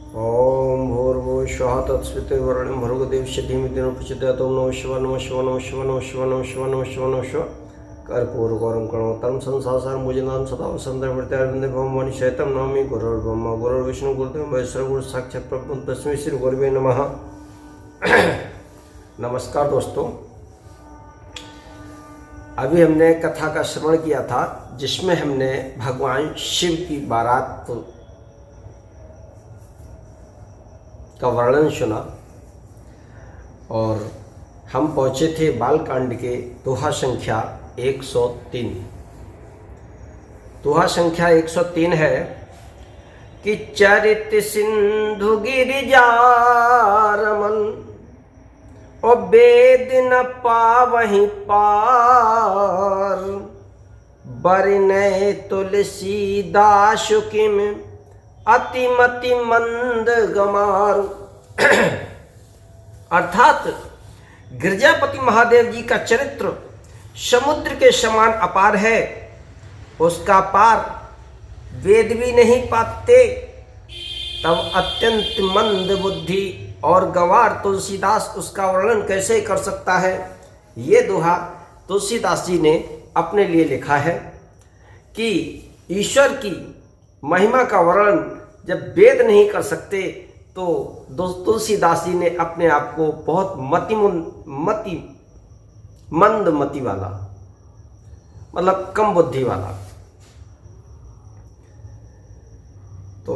ओम भूर्भुवः स्वः तत्सवितुर्वरेण्यं भर्गो देवस्य धीमहि नो प्रचोदयात्। ओम नमः शिवाय नमः शिवाय नमः शिवाय नमः शिवाय नमः शिवाय नमः शिवाय नमः शिवाय। कर्पूरगौरं करुणावतारं संसारसारं भुजगेन्द्रं सदा वसन्तहृदयारविन्दे भवमानि शयतं नमामि। गुरुर्ब्रह्मा गुरुर्विष्णु गुरुदेवो महेश्वरः गुरु साक्षात् परब्रह्म तस्मै श्री गुरवे नमः। नमस्कार दोस्तों, अभी हमने कथा का श्रवण किया था जिसमें हमने भगवान शिव की बारात का वर्णन सुना और हम पहुँचे थे बालकांड के दोहा संख्या 103। दोहा संख्या 103 है कि चरित सिंधु गिरिजा रमन ओ वेद न पावहीं पार। बरनय तुलसीदास किम अतिमति मंद गमार। अर्थात गिरजापति महादेव जी का चरित्र समुद्र के समान अपार है। उसका पार वेद भी नहीं पाते, तब अत्यंत मंद बुद्धि और गंवार तुलसीदास उसका वर्णन कैसे कर सकता है। ये दोहा तुलसीदास जी ने अपने लिए लिखा है कि ईश्वर की महिमा का वर्णन जब वेद नहीं कर सकते तो तुलसीदास जी ने अपने आप को बहुत मंद मति वाला, मतलब कम बुद्धि वाला, तो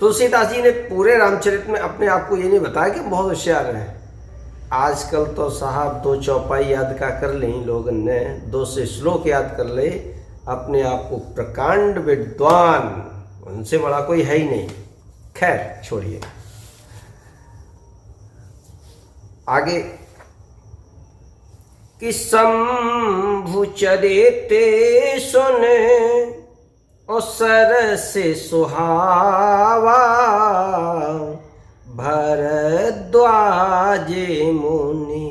तुलसीदास जी ने पूरे रामचरित में अपने आप को ये नहीं बताया कि बहुत होशियार हैं। आजकल तो साहब 2 चौपाई याद का कर लें लोगों ने, 2 से श्लोक याद कर ले, अपने आप को प्रकांड विद्वान, उनसे बड़ा कोई है ही नहीं। खैर छोड़िए, आगे कि शंभु चरिते सुने ओ सरस सुहावा। भरद्वाज मुनि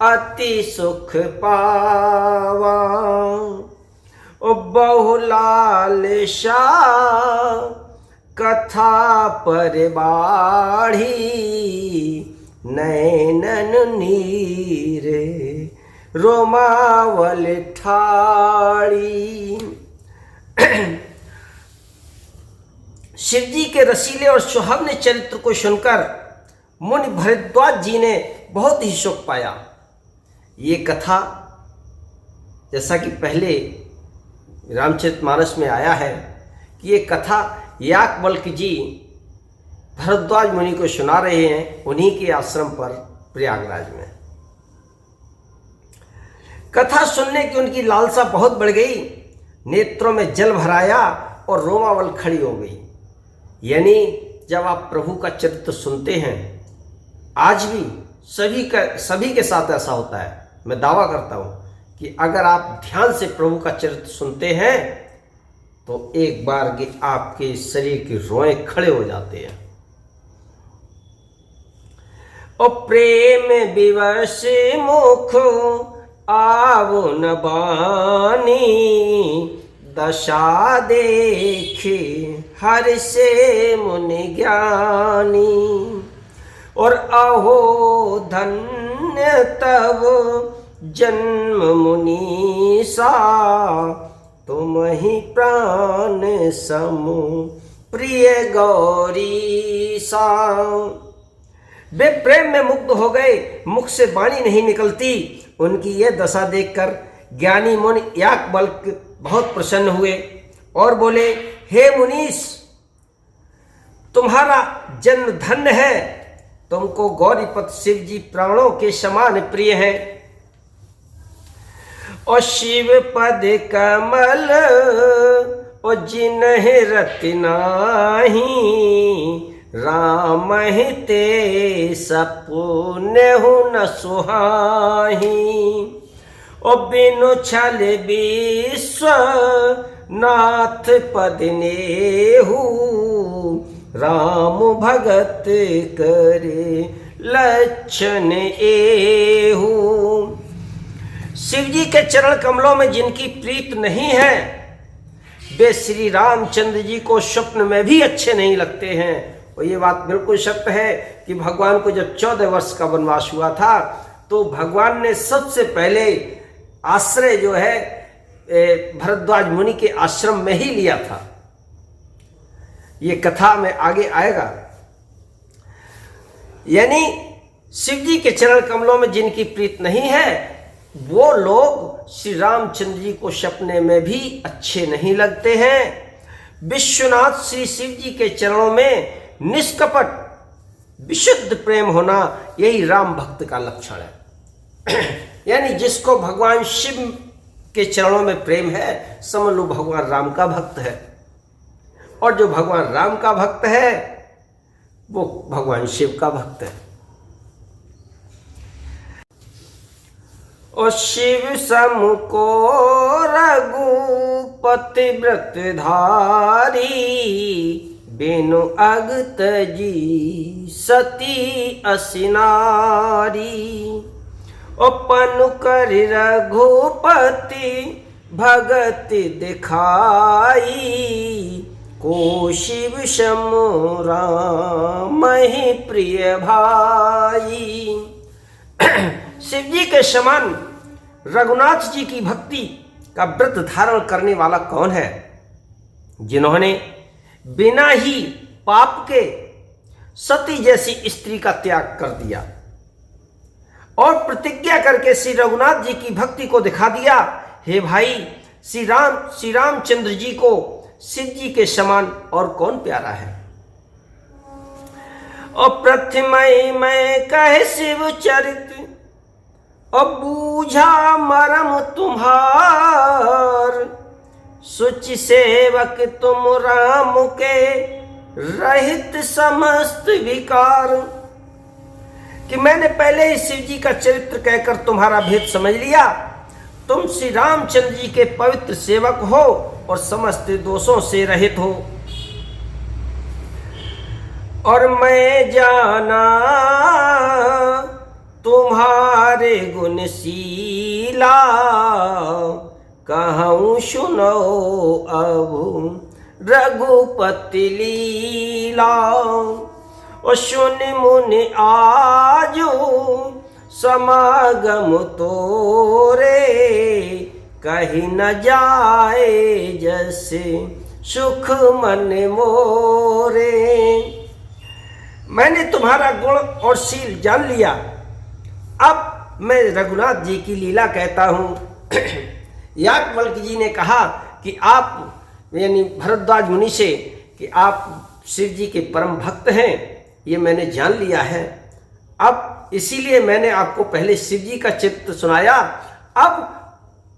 अति सुख पावा। ओ बहुलालिशा कथा पर बाढ़ी। नैनन नीरे रोमावल ठाड़ी। शिव जी के रसीले और सुहावने चरित्र को सुनकर मुनि भरद्वाज जी ने बहुत ही सुख पाया। ये कथा जैसा कि पहले रामचरितमानस में आया है कि ये कथा याज्ञवल्क्य जी भरद्वाज मुनि को सुना रहे हैं उन्हीं के आश्रम पर प्रयागराज में। कथा सुनने की उनकी लालसा बहुत बढ़ गई, नेत्रों में जल भराया और रोमावल खड़ी हो गई। यानी जब आप प्रभु का चरित्र सुनते हैं, आज भी सभी के साथ ऐसा होता है। मैं दावा करता हूं कि अगर आप ध्यान से प्रभु का चरित्र सुनते हैं तो एक बार के आपके शरीर के रोए खड़े हो जाते हैं। और प्रेम विवश मुख आवो न बानी। दशा देखे हर से मुनि ज्ञानी। और अहो धन्य तब जन्म मुनीसा। तुम ही प्राण समु प्रिय गौरी सा। वे प्रेम में मुग्ध हो गए, मुख से वाणी नहीं निकलती। उनकी यह दशा देखकर ज्ञानी मुनि याज्ञवल्क्य बहुत प्रसन्न हुए और बोले, हे मुनीश, तुम्हारा जन्म धन्य है। तुमको गौरीपत शिव जी प्राणों के समान प्रिय हैं। और शिव पद कमल ओ जिन्हि रति नाही। राम ते सपुन्हु न सुहाही। ओ बिनु छल विश्व नाथ पद नेहु। राम भगत करे लक्षण एहू। शिव जी के चरण कमलों में जिनकी प्रीत नहीं है वे श्री रामचंद्र जी को स्वप्न में भी अच्छे नहीं लगते हैं। और ये बात बिल्कुल सत्य है कि भगवान को जब 14 वर्ष का वनवास हुआ था तो भगवान ने सबसे पहले आश्रय जो है भरद्वाज मुनि के आश्रम में ही लिया था। ये कथा में आगे आएगा। यानी शिव जी के चरण कमलों में जिनकी प्रीत नहीं है वो लोग श्री रामचंद्र जी को सपने में भी अच्छे नहीं लगते हैं। विश्वनाथ श्री शिव जी के चरणों में निष्कपट विशुद्ध प्रेम होना यही राम भक्त का लक्षण है। यानी जिसको भगवान शिव के चरणों में प्रेम है समझ लो भगवान राम का भक्त है, और जो भगवान राम का भक्त है वो भगवान शिव का भक्त है। और शिव सम को रघुपति व्रत धारी बेनु अगत जी सती असिनारी। पनु कर रघुपति भगति दिखाई को शिव सम राम ही प्रिय भाई। शिव जी के समान रघुनाथ जी की भक्ति का व्रत धारण करने वाला कौन है? जिन्होंने बिना ही पाप के सती जैसी स्त्री का त्याग कर दिया और प्रतिज्ञा करके श्री रघुनाथ जी की भक्ति को दिखा दिया। हे भाई, श्री रामचंद्र जी को शिव जी के समान और कौन प्यारा है? और प्रथमय मैं कहे शिव चरित और बूझा मरम तुम्हार। सुचि सेवक तुम राम के रहित समस्त विकार। कि मैंने ही शिव जी का चरित्र कहकर तुम्हारा भेद समझ लिया। तुम श्री रामचंद्र जी के पवित्र सेवक हो और समस्त दोषों से रहित हो। और मैं जाना तुम्हारे गुणशीला कहूँ सुनो अब रघुपति लीला। और सुन मुनि आजो समागम तोरे कहीं न जाए जैसे सुख मन मोरे। मैंने तुम्हारा गुण और शील जान लिया। अब मैं रघुनाथ जी की लीला कहता हूँ। याज्ञवल्क्य जी ने कहा कि आप यानी भरद्वाज मुनि से कि आप शिव जी के परम भक्त हैं, ये मैंने जान लिया है। अब इसीलिए मैंने आपको पहले शिव जी का चित्र सुनाया। अब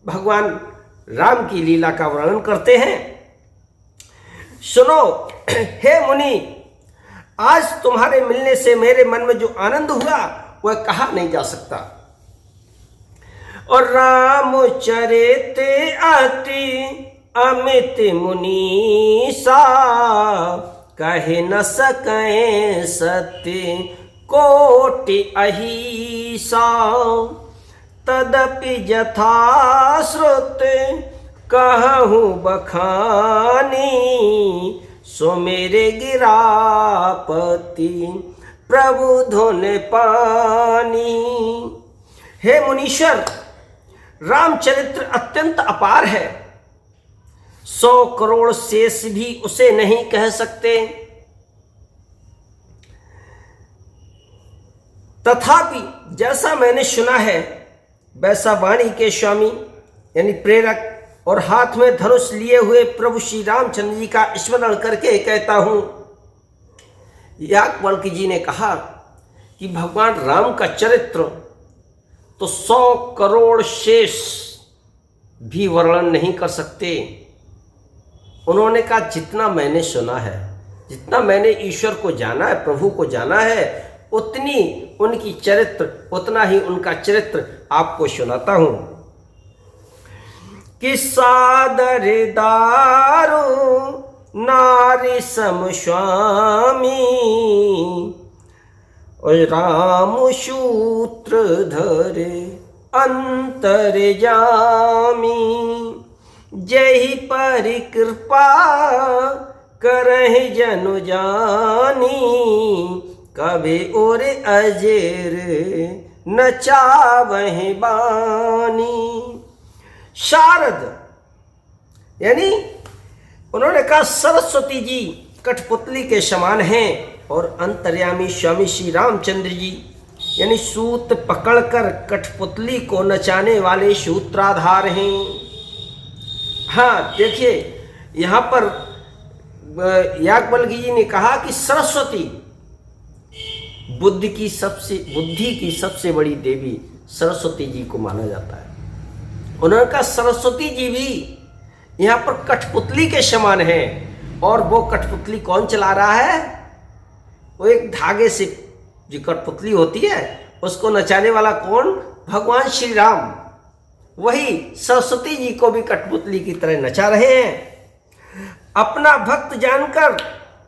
भगवान राम की लीला का वर्णन करते हैं। सुनो हे मुनि, आज तुम्हारे मिलने से मेरे मन में जो आनंद हुआ वह कहा नहीं जा सकता। और राम चरित अति अमित मुनीसा कहे न सकें सत्य कोटि अहिसा। तदपि यथा श्रुत कहूँ बखानी सो मेरे गिरापति प्रभु धुन पानी। हे मुनीश्वर, रामचरित्र अत्यंत अपार है। 100 करोड़ शेष भी उसे नहीं कह सकते। तथापि जैसा मैंने सुना है वैसा वाणी के स्वामी यानी प्रेरक और हाथ में धनुष लिए हुए प्रभु श्री रामचंद्र जी का स्मरण करके कहता हूं। याज्ञवल्क्य जी ने कहा कि भगवान राम का चरित्र तो 100 करोड़ शेष भी वर्णन नहीं कर सकते। उन्होंने कहा जितना मैंने सुना है, जितना मैंने ईश्वर को जाना है, प्रभु को जाना है, उतनी उनकी चरित्र, उतना ही उनका चरित्र आपको सुनाता हूं। कि सादर दारू नारी सम स्वामी और राम सूत्र धरे अंतर जामी। जही पर कृपा करहि जनु जानी, कभी और अजेर न चावहि बानी। शारद यानी उन्होंने कहा सरस्वती जी कठपुतली के समान हैं और अंतर्यामी स्वामी श्री रामचंद्र जी यानी सूत पकड़कर कठपुतली को नचाने वाले सूत्राधार हैं। हाँ देखिए यहाँ पर याज्ञवल्क्य जी ने कहा कि सरस्वती बुद्धि की सबसे बड़ी देवी सरस्वती जी को माना जाता है। उन्होंने कहा सरस्वती जी भी यहाँ पर कठपुतली के समान है। और वो कठपुतली कौन चला रहा है? वो एक धागे से जो कठपुतली होती है उसको नचाने वाला कौन? भगवान श्री राम। वही सरस्वती जी को भी कठपुतली की तरह नचा रहे हैं। अपना भक्त जानकर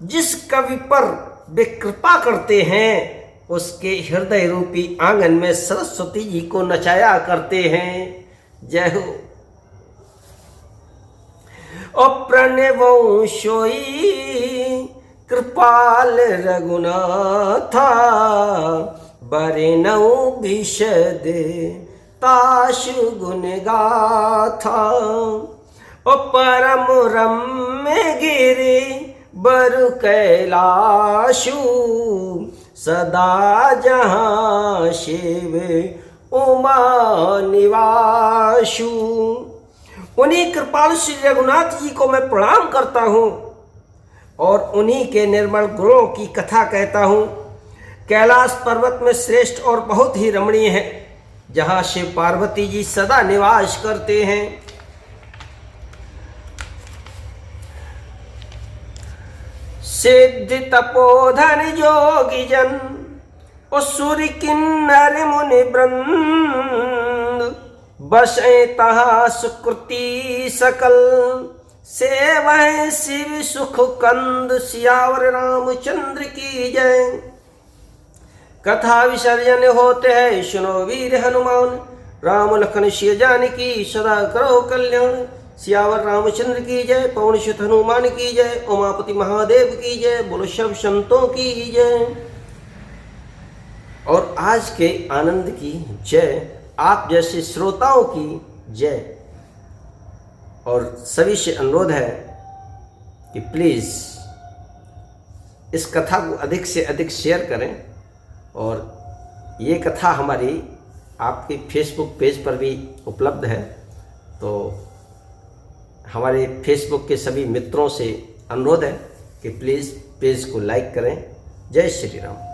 जिस कवि पर वे कृपा करते हैं उसके हृदय रूपी आंगन में सरस्वती जी को नचाया करते हैं। जय हो। प्रणवों सोई कृपाल रघुनाथा, बरनऊ विशद ताशु गुण गाथा। परम रम्य गिरि बरु कैलाशु, सदा जहाँ शिव उमा निवासु। उन्हीं कृपालु श्री रघुनाथ जी को मैं प्रणाम करता हूँ और उन्हीं के निर्मल गुणों की कथा कहता हूँ। कैलाश पर्वत में श्रेष्ठ और बहुत ही रमणीय है, जहाँ शिव पार्वती जी सदा निवास करते हैं। सिद्ध तपोधन जोगी जन और सूर्य किन्नर मुनि वृंद, बसे तहा सुकृति सकल, सेवह शिव सुख कंद। सियावर रामचंद्र की जय। कथा विसर्जन होते हैं सुनो वीर हनुमान, राम लखन सिय जानकी सदा करो कल्याण। सियावर रामचंद्र की जय, पवन सुत हनुमान की जय, उमापति महादेव की जय, बोलो सब संतों की जय। और आज के आनंद की जय, आप जैसे श्रोताओं की जय। और सभी से अनुरोध है कि प्लीज़ इस कथा को अधिक से अधिक शेयर करें। और ये कथा हमारी आपके फेसबुक पेज पर भी उपलब्ध है, तो हमारे फेसबुक के सभी मित्रों से अनुरोध है कि प्लीज़ पेज को लाइक करें। जय श्री राम।